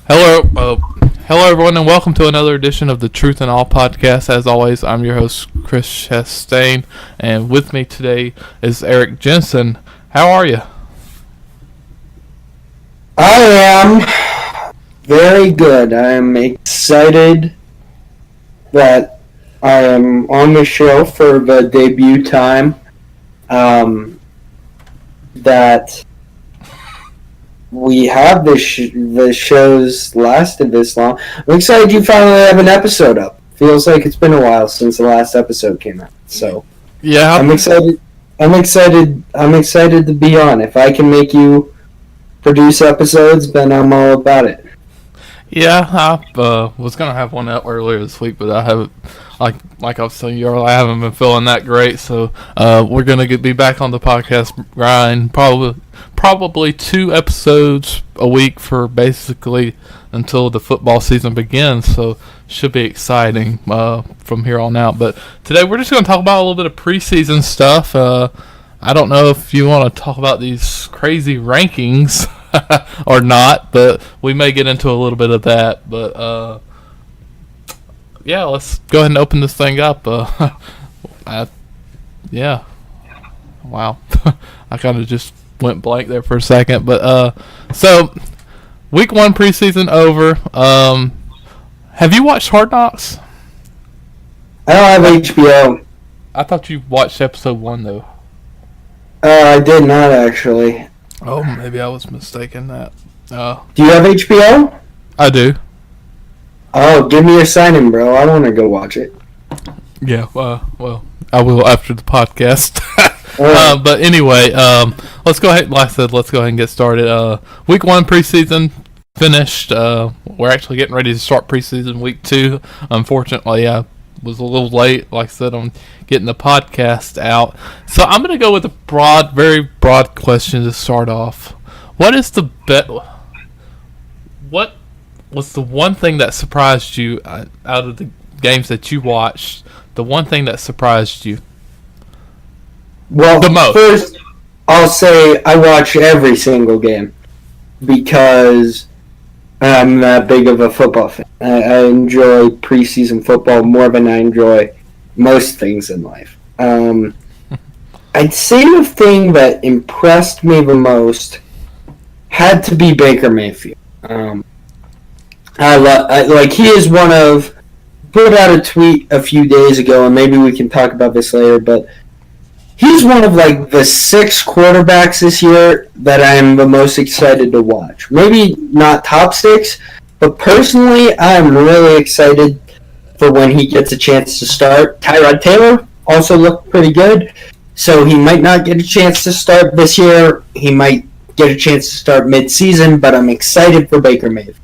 Hello everyone, and welcome to another edition of the Truth in All podcast. As always, I'm your host, Chris Chastain, and with me today is Eric Jensen. How are you? I am very good. I am excited that I am on the show for the debut time. That we have the shows lasted this long. I'm excited you finally have an episode up. Feels like it's been a while since the last episode came out. So yeah, I'm excited. I'm excited to be on. If I can make you produce episodes, then I'm all about it. Yeah, I was gonna have one out earlier this week, but I haven't. Like I was telling you earlier, I haven't been feeling that great. So we're gonna be back on the podcast grind. Probably 2 episodes a week for basically until the football season begins. So should be exciting from here on out. But today we're just gonna talk about a little bit of preseason stuff. I don't know if you want to talk about these crazy rankings or not, but we may get into a little bit of that. But yeah, let's go ahead and open this thing up. Yeah. Wow. I kind of just went blank there for a second. But so week 1 preseason over. Have you watched Hard Knocks? I don't have HBO. I thought you watched episode 1 though. I did not actually. Oh, maybe I was mistaken that. Do you have HBO? I do. Oh, give me your sign-in, bro. I want to go watch it. Yeah, well, I will after the podcast. Right. But anyway, let's go ahead. Like I said, let's go ahead and get started. Week 1 preseason finished. We're actually getting ready to start preseason week 2. Unfortunately, I was a little late, like I said, on getting the podcast out. So I'm going to go with a very broad question to start off. What was the one thing that surprised you out of the games that you watched? The one thing that surprised you? Well, the most. First, I'll say I watch every single game because I'm that big of a football fan. I enjoy preseason football more than I enjoy most things in life. I'd say the thing that impressed me the most had to be Baker Mayfield. He is one of, put out a tweet a few days ago, and maybe we can talk about this later, but he's one of the 6 quarterbacks this year that I'm the most excited to watch. Maybe not top 6, but personally, I'm really excited for when he gets a chance to start. Tyrod Taylor also looked pretty good, so he might not get a chance to start this year. He might get a chance to start mid-season, but I'm excited for Baker Mayfield.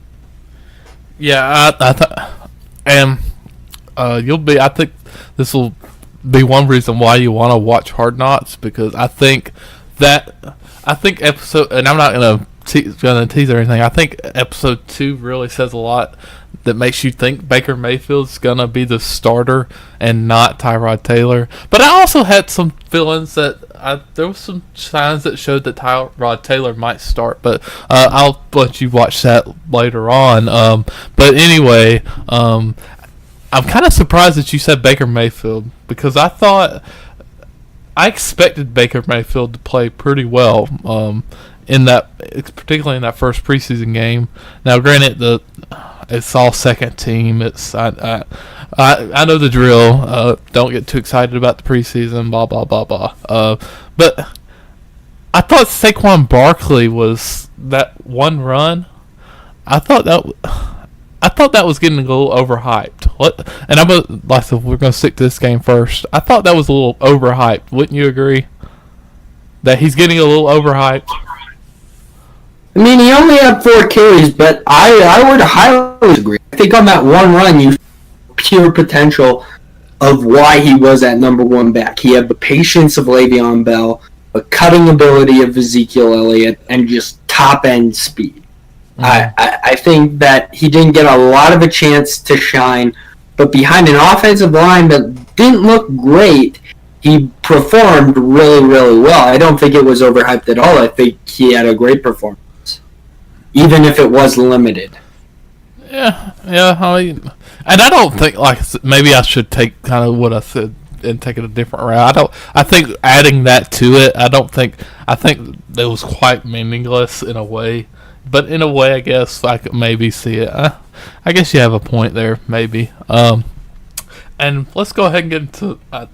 Yeah, I think this will be one reason why you want to watch Hard Knocks, because I think episode, and I'm not gonna tease or anything. I think episode 2 really says a lot that makes you think Baker Mayfield's gonna be the starter and not Tyrod Taylor. But I also had some feelings that there was some signs that showed that Tyrod Taylor might start, but I'll let you watch that later on. But anyway, I'm kind of surprised that you said Baker Mayfield, because I expected Baker Mayfield to play pretty well particularly in that first preseason game. Now, granted, it's all second team. I know the drill. Don't get too excited about the preseason. Blah blah blah blah. But I thought Saquon Barkley was that one run. I thought that was getting a little overhyped. We're gonna stick to this game first. I thought that was a little overhyped. Wouldn't you agree? That he's getting a little overhyped. I mean, he only had 4 carries, but I would highly agree. I think on that one run, you pure potential of why he was at number 1 back. He had the patience of Le'Veon Bell, the cutting ability of Ezekiel Elliott, and just top-end speed. Mm-hmm. I think that he didn't get a lot of a chance to shine, but behind an offensive line that didn't look great, he performed really, really well. I don't think it was overhyped at all. I think he had a great performance, even if it was limited. Yeah. I mean, and I don't think maybe I should take kind of what I said and take it a different route. I think adding that to it. I think it was quite meaningless in a way, but in a way, I guess I could maybe see it. I guess you have a point there, maybe. And let's go ahead and get into. I'm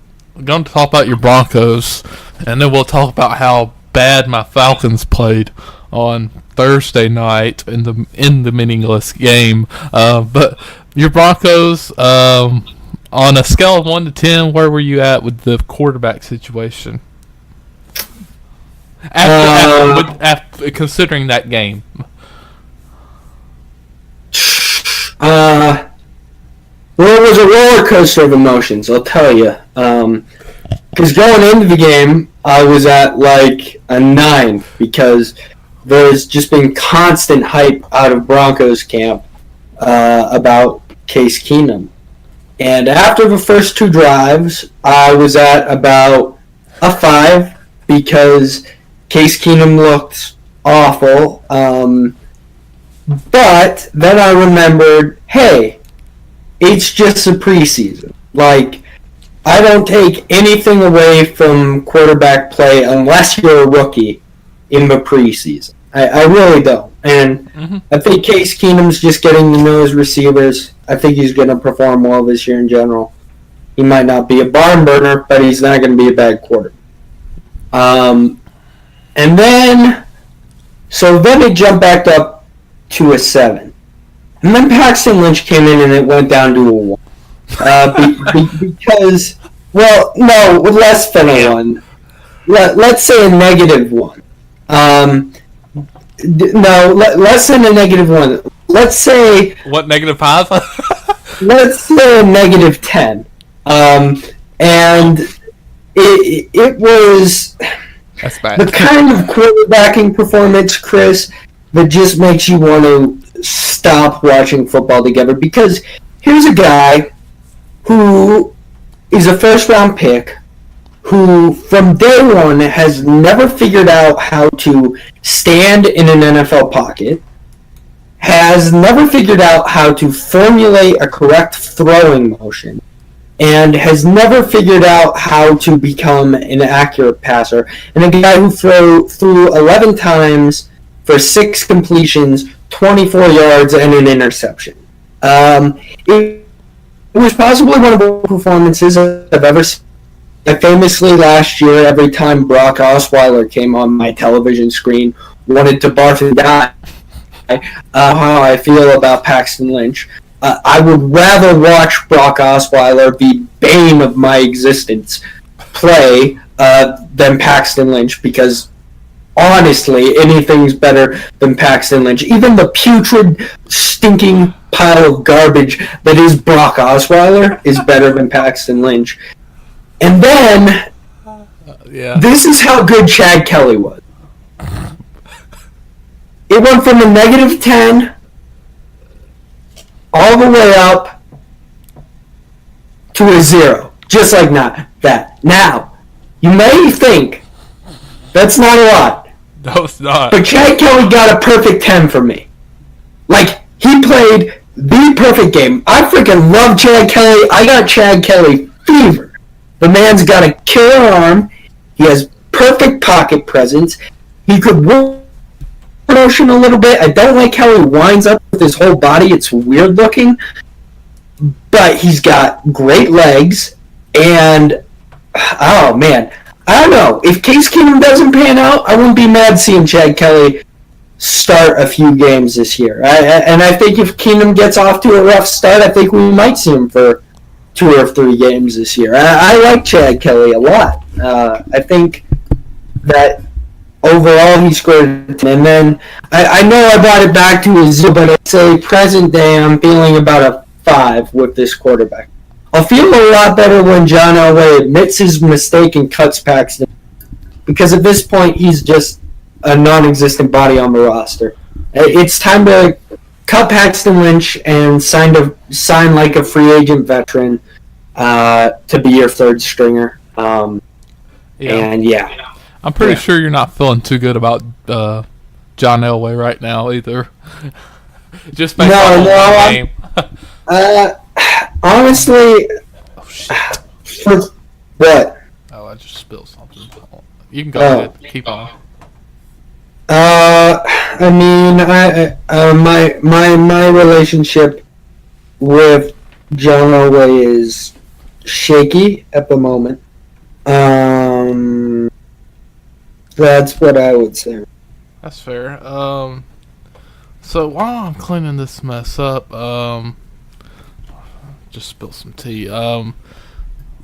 going to talk about your Broncos, and then we'll talk about how bad my Falcons played on Thursday night in the meaningless game. But your Broncos, on a scale of 1 to 10, where were you at with the quarterback situation? After considering that game. Well, it was a roller coaster of emotions, I'll tell you. Because going into the game, I was at like a 9 because there's just been constant hype out of Broncos camp about Case Keenum. And after the first 2 drives, I was at about a 5 because Case Keenum looked awful. But then I remembered, hey, it's just a preseason. Like, I don't take anything away from quarterback play unless you're a rookie in the preseason. I really don't. And I think Case Keenum's just getting to know his receivers. I think he's going to perform well this year in general. He might not be a barn burner, but he's not going to be a bad quarterback. And then it jumped back up to a 7. And then Paxton Lynch came in and it went down to a 1. Because, well, no, less than a 1. Let's say a -1. No, less than a -1. Let's say... What, -5? Let's say a -10. And it was... That's bad. The kind of quarterbacking performance, Chris, that just makes you want to stop watching football together. Because here's a guy who is a first-round pick who, from day one, has never figured out how to stand in an NFL pocket, has never figured out how to formulate a correct throwing motion, and has never figured out how to become an accurate passer. And a guy who threw 11 times for 6 completions, 24 yards, and an interception. It was possibly one of the performances I've ever seen. I famously last year, every time Brock Osweiler came on my television screen, wanted to barf and die. How I feel about Paxton Lynch. I would rather watch Brock Osweiler, the bane of my existence, play than Paxton Lynch, because honestly, anything's better than Paxton Lynch. Even the putrid, stinking pile of garbage that is Brock Osweiler is better than Paxton Lynch. And then, This is how good Chad Kelly was. It went from a -10 all the way up to a 0. Just like that. Now, you may think that's not a lot. No, it's not. But Chad Kelly got a perfect 10 for me. Like, he played the perfect game. I freaking love Chad Kelly. I got Chad Kelly fever. The man's got a killer arm. He has perfect pocket presence. He could motion a little bit. I don't like how he winds up with his whole body. It's weird looking. But he's got great legs. And, oh, man. I don't know. If Case Keenum doesn't pan out, I wouldn't be mad seeing Chad Kelly start a few games this year. And I think if Keenum gets off to a rough start, I think we might see him for 2 or 3 games this year. I like Chad Kelly a lot. I think that overall he scored 10. And then I know I brought it back to a 0, but I'd say present day I'm feeling about a 5 with this quarterback. I'll feel a lot better when John Elway admits his mistake and cuts Paxton, because at this point he's just a non-existent body on the roster. It's time to cut Paxton Lynch and sign like a free agent veteran to be your third stringer. And I'm pretty sure you're not feeling too good about John Elway right now either. Just based on one game. Honestly, Oh shit! for what? Oh, I just spilled something. You can go ahead. Keep on. I mean, my relationship with John Elway is shaky at the moment. That's what I would say. That's fair. So while I'm cleaning this mess up, just spilled some tea.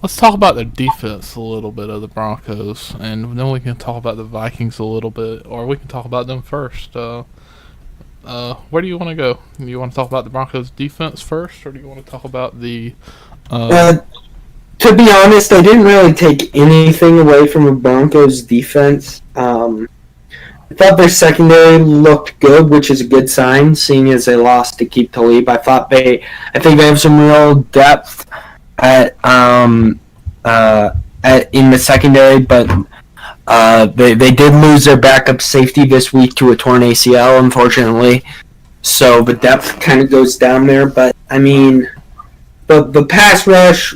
Let's talk about the defense a little bit of the Broncos, and then we can talk about the Vikings a little bit, or we can talk about them first. Where do you want to go? Do you want to talk about the Broncos defense first, or do you want to talk about the? To be honest, I didn't really take anything away from the Broncos defense. I thought their secondary looked good, which is a good sign, seeing as they lost to Keith Talib. I think they have some real depth at in the secondary, but they did lose their backup safety this week to a torn ACL, unfortunately. So the depth kind of goes down there. But I mean, the pass rush,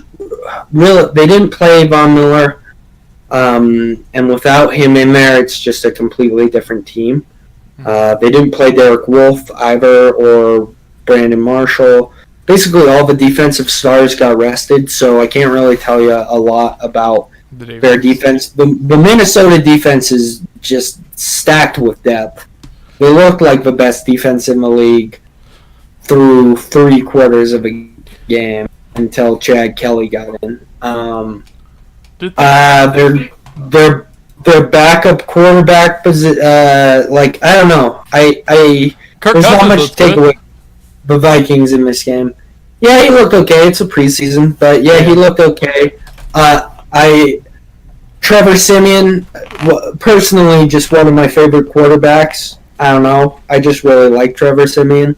really, they didn't play Von Miller. And without him in there, it's just a completely different team. They didn't play Derek Wolfe either or Brandon Marshall. Basically, all the defensive stars got rested, so I can't really tell you a lot about their defense. The Minnesota defense is just stacked with depth. They look like the best defense in the league through 3 quarters of a game until Chad Kelly got in. Their backup quarterback I don't know. There's not much to take away the Vikings in this game. Yeah, he looked okay. It's a preseason, but yeah, he looked okay. Trevor Siemian, personally, just one of my favorite quarterbacks. I don't know. I just really like Trevor Siemian.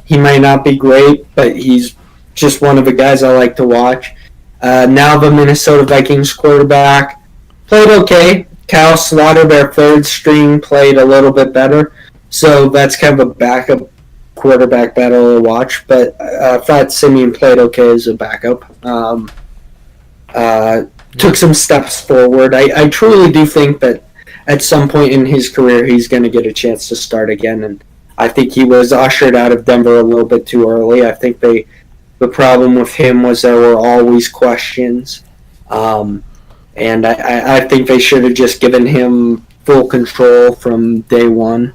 He might not be great, but he's just one of the guys I like to watch. Now the Minnesota Vikings quarterback played okay. Kyle Slaughter, their third string, played a little bit better. So that's kind of a backup quarterback battle to watch. But I thought Simeon played okay as a backup. Took some steps forward. I truly do think that at some point in his career he's going to get a chance to start again. And I think he was ushered out of Denver a little bit too early. I think the problem with him was there were always questions. And I think they should have just given him full control from day one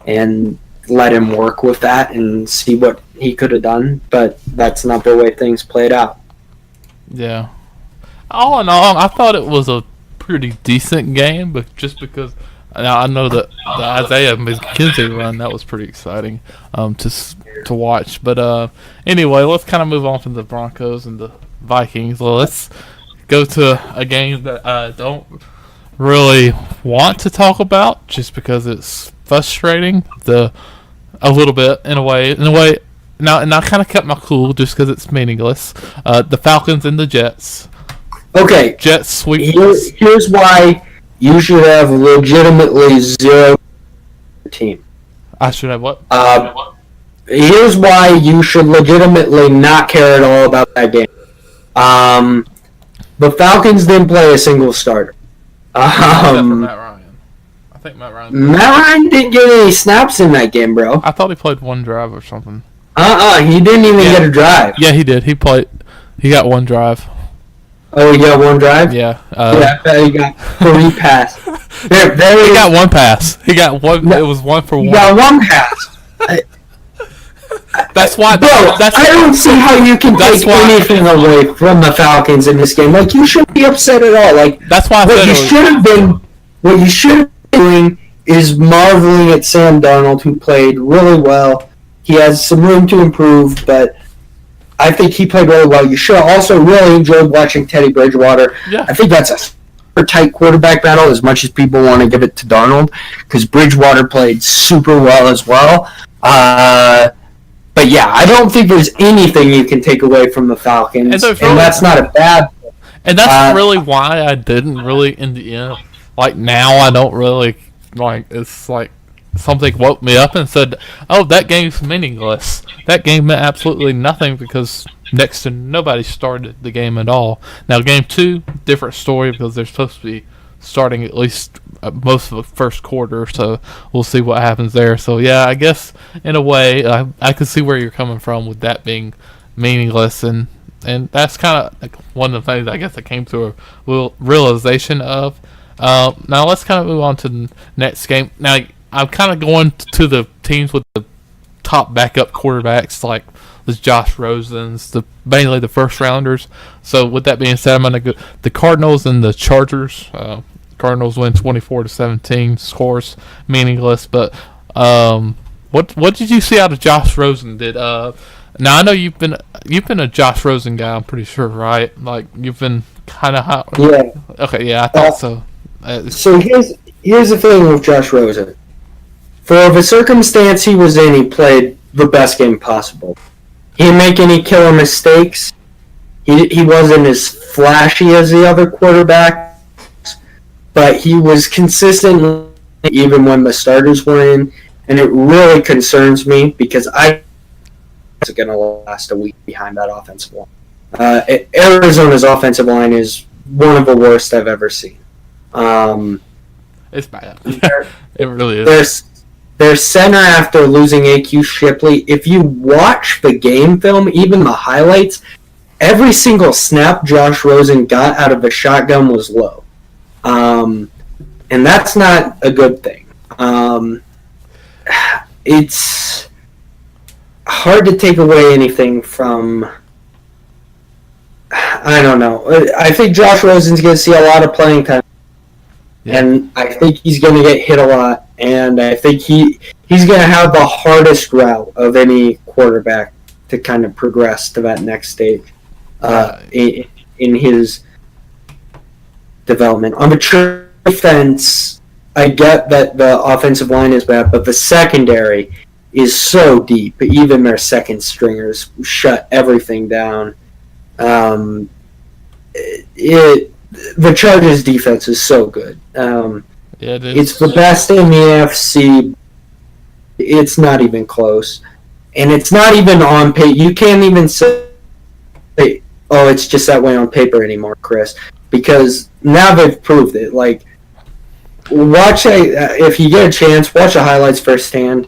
and let him work with that and see what he could have done. But that's not the way things played out. Yeah. All in all, I thought it was a pretty decent game, but just because I know that the Isaiah McKenzie run, that was pretty exciting to watch. But anyway, let's kind of move on from the Broncos and the Vikings. Well, let's go to a game that I don't really want to talk about just because it's frustrating. A little bit in a way. Now, and I kind of kept my cool just because it's meaningless. The Falcons and the Jets. Okay. Jets sweep. Here's why you should have legitimately zero team. I should have what? Here's why you should legitimately not care at all about that game. The Falcons didn't play a single starter. Except for Matt Ryan. I think Matt Ryan didn't get any snaps in that game, bro. I thought he played one drive or something. He didn't even get a drive. Yeah, he did. He got one drive. Oh, he got one drive? Yeah. I bet he got 3 passes. He got one pass. He got one. It was one for one. He got one pass. That's why. Bro, I don't see how you can take anything away from the Falcons in this game. Like, you shouldn't be upset at all. Like, that's why what you should have been doing is marveling at Sam Darnold, who played really well. He has some room to improve, but I think he played really well. You should have also really enjoyed watching Teddy Bridgewater. Yeah. I think that's a super tight quarterback battle as much as people want to give it to Darnold, because Bridgewater played super well as well. But yeah, I don't think there's anything you can take away from the Falcons, and that's not a bad thing. And that's really why I didn't really, in the end, like now I don't really, like, it's like, something woke me up and said, "Oh, that game's meaningless. That game meant absolutely nothing because next to nobody started the game at all." Now, game 2, different story because they're supposed to be starting at least most of the first quarter, so we'll see what happens there. So yeah, I guess in a way, I can see where you're coming from with that being meaningless, and that's kind of like one of the things I guess I came to a realization of. Now let's kind of move on to the next game. Now I'm kind of going to the teams with the top backup quarterbacks, like the Josh Rosens, mainly the first rounders. So with that being said, I'm going to go the Cardinals and the Chargers. Cardinals win 24-17. Scores meaningless, but what did you see out of Josh Rosen? Now I know you've been a Josh Rosen guy. I'm pretty sure, right? Like you've been kind of hot. Yeah. Okay. Yeah, I thought so. So here's the thing with Josh Rosen. For the circumstance he was in, he played the best game possible. He didn't make any killer mistakes. He wasn't as flashy as the other quarterbacks, but he was consistent even when the starters were in, and it really concerns me because I was going to last a week behind that offensive line. Arizona's offensive line is one of the worst I've ever seen. It's bad. It really is. Their center after losing AQ Shipley, if you watch the game film, even the highlights, every single snap Josh Rosen got out of a shotgun was low. And that's not a good thing. It's hard to take away anything from... I don't know. I think Josh Rosen's going to see a lot of playing time. Yeah. And I think he's going to get hit a lot. And I think he's going to have the hardest route of any quarterback to kind of progress to that next stage in his development. On the defense, I get that the offensive line is bad, but the secondary is so deep. Even their second stringers shut everything down. The Chargers' defense is so good. Yeah, it's the best in the AFC. It's not even close. And it's not even on paper. You can't even say, oh, it's just that way on paper anymore, Chris. Because now they've proved it. Like, if you get a chance, watch the highlights firsthand.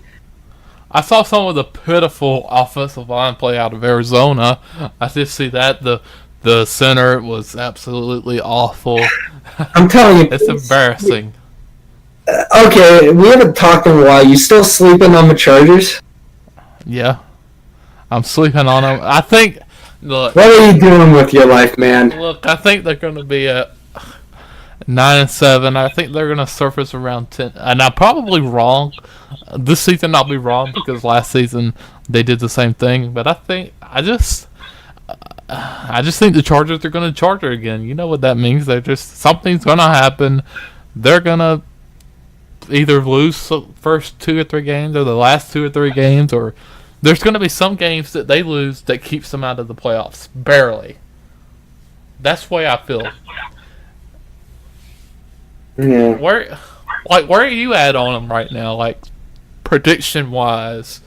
I saw some of the pitiful offensive line play out of Arizona. I did see that. The center was absolutely awful. I'm telling you. It's embarrassing. Okay, we haven't talked in a while. You still sleeping on the Chargers? Yeah. I'm sleeping on them. I think... Look, what are you doing with your life, man? Look, I think they're going to be at 9-7. I think they're going to surface around 10. And I'm probably wrong. This season I'll be wrong because last season they did the same thing. But I just think the Chargers are going to charge again. You know what that means? Something's going to happen. They're going to either lose the first 2 or 3 games or the last 2 or 3 games, or there's going to be some games that they lose that keeps them out of the playoffs. Barely. That's the way I feel. Yeah. Where are you at on them right now? Like, prediction-wise?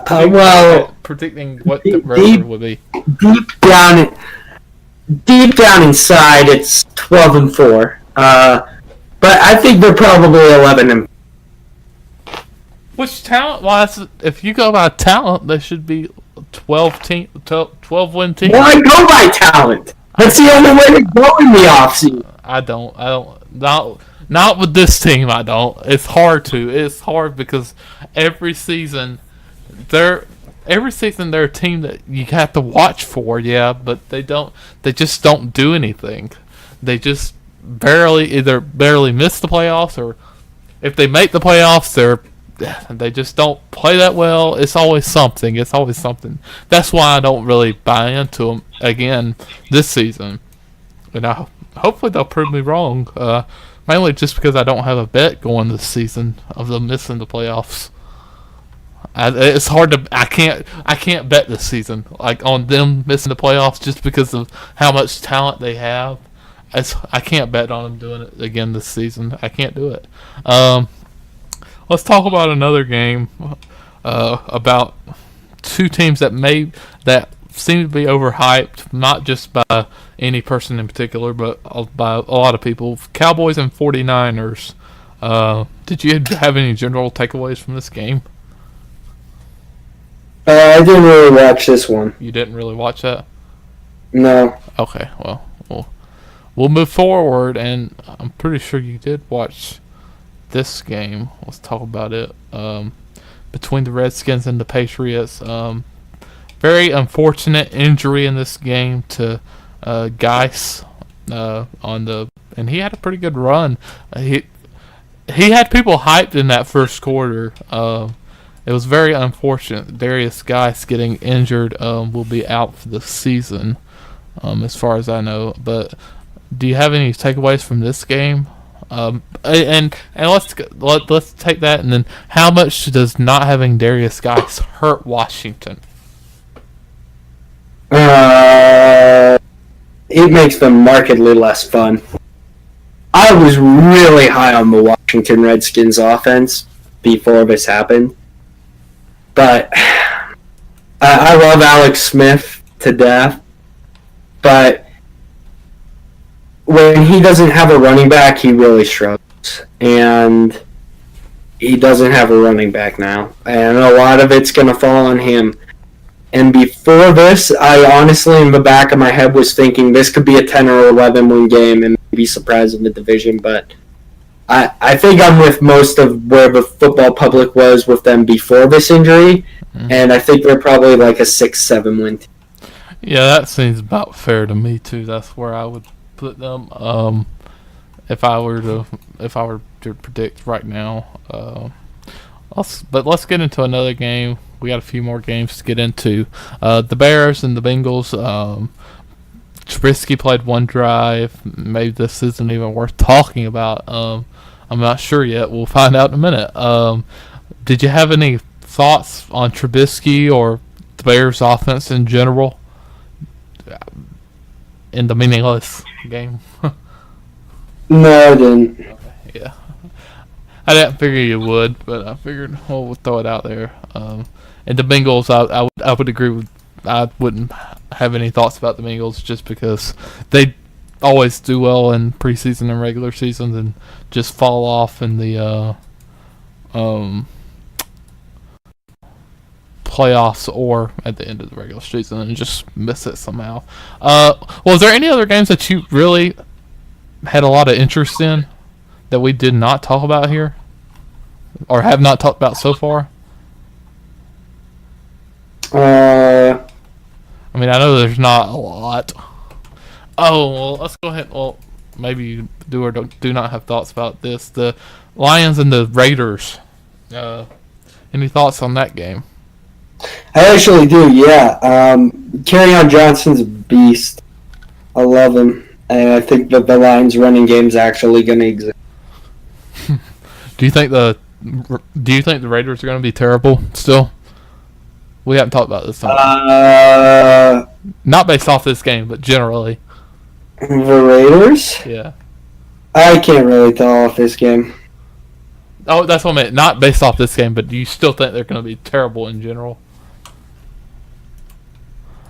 Predicting what the record would be. Deep down inside, it's 12-4. But I think they're probably 11. Which talent-wise, if you go by talent, they should be 12 win team. Well, I go by talent. That's the only way to go in the offseason. I don't. Not with this team. I don't. It's hard to. It's hard because every season they're a team that you have to watch for. Yeah, but they don't. They just don't do anything. They just barely miss the playoffs, or if they make the playoffs, they just don't play that well. It's always something. That's why I don't really buy into them again this season. And hopefully they'll prove me wrong. Mainly just because I don't have a bet going this season of them missing the playoffs. It's hard to. I can't bet this season like on them missing the playoffs just because of how much talent they have. I can't bet on them doing it again this season. I can't do it. let's talk about another game about two teams that seem to be overhyped, not just by any person in particular, but by a lot of people. Cowboys and 49ers. Did you have any general takeaways from this game? I didn't really watch this one. You didn't really watch that? No. Okay, well, we'll move forward, and I'm pretty sure you did watch this game. Let's talk about it. Between the Redskins and the Patriots. Very unfortunate injury in this game to Geis and he had a pretty good run. He had people hyped in that first quarter. It was very unfortunate. Darius Geis getting injured will be out for the season, as far as I know. But do you have any takeaways from this game? And let's take that, and then how much does not having Darius Geis hurt Washington? It makes them markedly less fun. I was really high on the Washington Redskins offense before this happened. But I love Alex Smith to death. But when he doesn't have a running back, he really struggles. And he doesn't have a running back now. And a lot of it's going to fall on him. And before this, I honestly, in the back of my head, was thinking this could be a 10 or 11 win game and maybe surprise in the division. But I think I'm with most of where the football public was with them before this injury. Mm-hmm. And I think they're probably like a 6-7 win team. Yeah, that seems about fair to me too. That's where I would put them. If I were to predict right now. But let's get into another game. We got a few more games to get into. The Bears and the Bengals. Trubisky played one drive. Maybe this isn't even worth talking about. I'm not sure yet. We'll find out in a minute. Did you have any thoughts on Trubisky or the Bears' offense in general in the meaningless game? No, I didn't. Okay, yeah. I didn't figure you would, but I figured we'll throw it out there. And the Bengals, I would agree with. I wouldn't have any thoughts about the Bengals just because they always do well in preseason and regular seasons and just fall off in the playoffs or at the end of the regular season and just miss it somehow. Was there any other games that you really had a lot of interest in that we did not talk about here or have not talked about so far? I mean, I know there's not a lot. Oh, well, let's go ahead. Well, maybe you do or do not have thoughts about this. The Lions and the Raiders. Any thoughts on that game? I actually do, yeah. Kerryon Johnson's a beast. I love him. And I think that the Lions running game is actually going to exist. Do you think the Raiders are going to be terrible still? We haven't talked about this. Not based off this game, but generally. The Raiders? Yeah. I can't really tell off this game. Oh, that's what I meant. Not based off this game, but do you still think they're going to be terrible in general?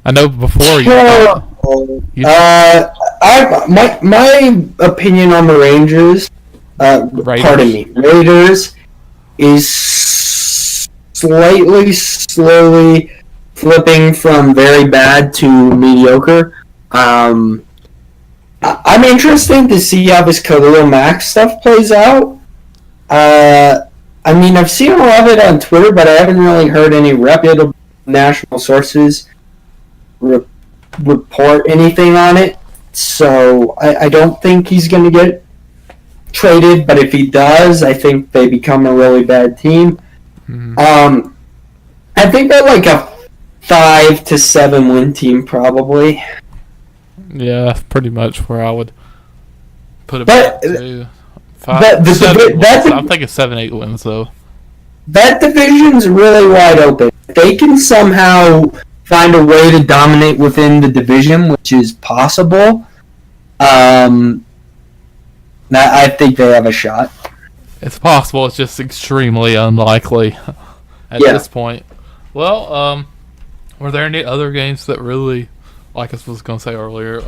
I know before you. My opinion on the Raiders. Pardon me, Raiders is slowly flipping from very bad to mediocre. I'm interested to see how this Khalil Mack stuff plays out. I mean, I've seen a lot of it on Twitter, but I haven't really heard any reputable national sources report anything on it. So I don't think he's going to get traded, but if he does, I think they become a really bad team. Mm-hmm. I think they're like a 5-7 win team, probably. Yeah, that's pretty much where I would put it back to. I'm thinking 7-8 wins, though. That division's really wide open. If they can somehow find a way to dominate within the division, which is possible, I think they have a shot. It's possible. It's just extremely unlikely at this point. Well, were there any other games that really, like I was going to say earlier,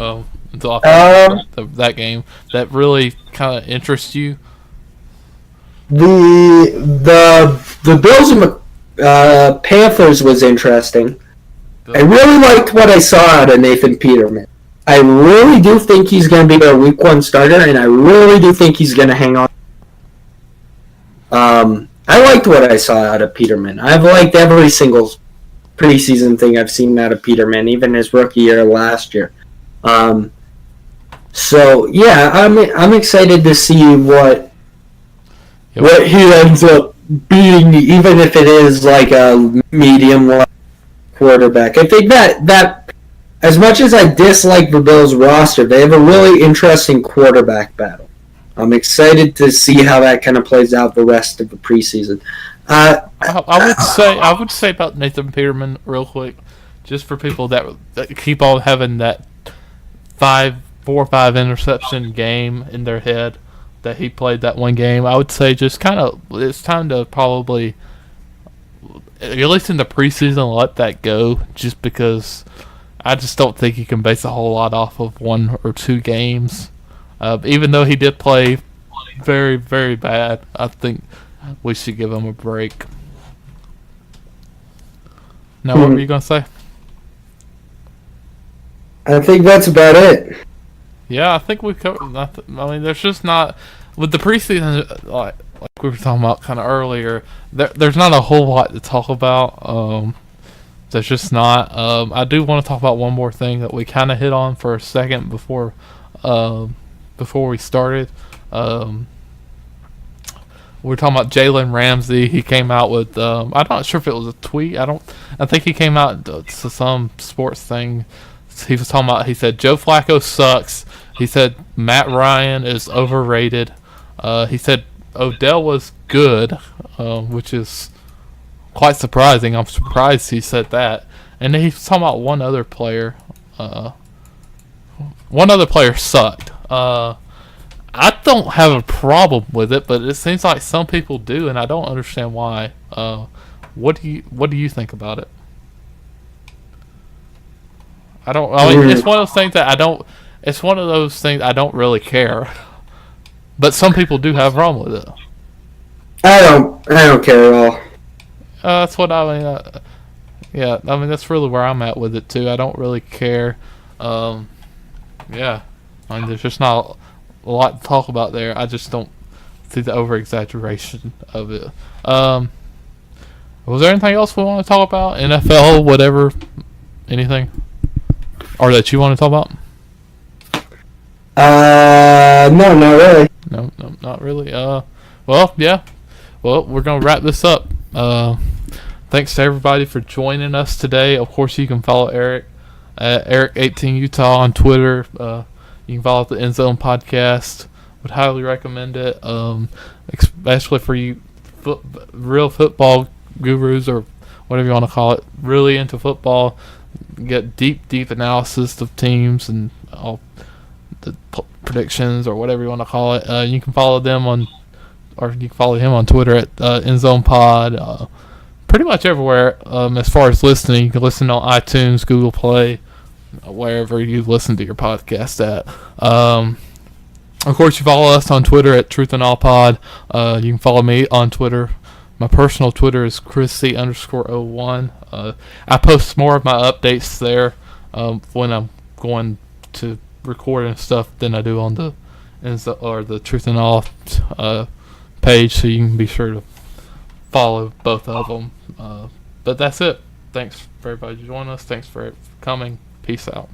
until I that game that really kind of interests you? The Bills and Panthers was interesting. I really liked what I saw out of Nathan Peterman. I really do think he's going to be their Week 1 starter, and I really do think he's going to hang on. I liked what I saw out of Peterman. I've liked every single preseason thing I've seen out of Peterman, even his rookie year last year. So yeah, I'm excited to see what he ends up being, even if it is like a medium quarterback. I think that as much as I dislike the Bills roster, they have a really interesting quarterback battle. I'm excited to see how that kind of plays out the rest of the preseason. I would say about Nathan Peterman real quick, just for people that keep on having that 4 or 5 interception game in their head that he played that one game. I would say just kind of it's time to probably, at least in the preseason, let that go, just because I just don't think you can base a whole lot off of 1 or 2 games. Even though he did play very, very bad, I think we should give him a break. Now, what were you going to say? I think that's about it. Yeah, I think we covered. I mean, there's just not with the preseason, like we were talking about kind of earlier. There's not a whole lot to talk about. There's just not. I do want to talk about one more thing that we kind of hit on for a second before we started. We were talking about Jalen Ramsey. He came out with I'm not sure if it was a tweet. I think he came out to some sports thing. He was talking about. He said Joe Flacco sucks. He said Matt Ryan is overrated. He said Odell was good, which is quite surprising. I'm surprised he said that. And then he was talking about one other player. One other player sucked. I don't have a problem with it, but it seems like some people do, and I don't understand why. What do you think about it? I mean, it's one of those things that I don't. It's one of those things I don't really care. But some people do have a problem with it. I don't care at all. That's what I mean. Yeah, I mean that's really where I'm at with it too. I don't really care. Yeah, I mean there's just not a lot to talk about there. I just don't see the over exaggeration of it. Was there anything else we want to talk about? NFL, whatever, anything, or that you want to talk about? No, not really. No, not really. Well, yeah. Well, we're gonna wrap this up. Thanks to everybody for joining us today. Of course, you can follow Eric at Eric18Utah on Twitter. You can follow the End Zone Podcast. Would highly recommend it, especially for you real football gurus or whatever you want to call it. Really into football, get deep analysis of teams and all the predictions or whatever you want to call it. You can follow them or you can follow him on Twitter at End Zone Pod. Pretty much everywhere. As far as listening, you can listen on iTunes, Google Play, wherever you listen to your podcast at. Of course, you follow us on Twitter at Truth and All Pod. You can follow me on Twitter. My personal Twitter is chrisc_01. I post more of my updates there when I'm going to record and stuff than I do on the Truth and All page, so you can be sure to follow both of them. But that's it. Thanks for everybody joining us. Thanks for coming. Peace out.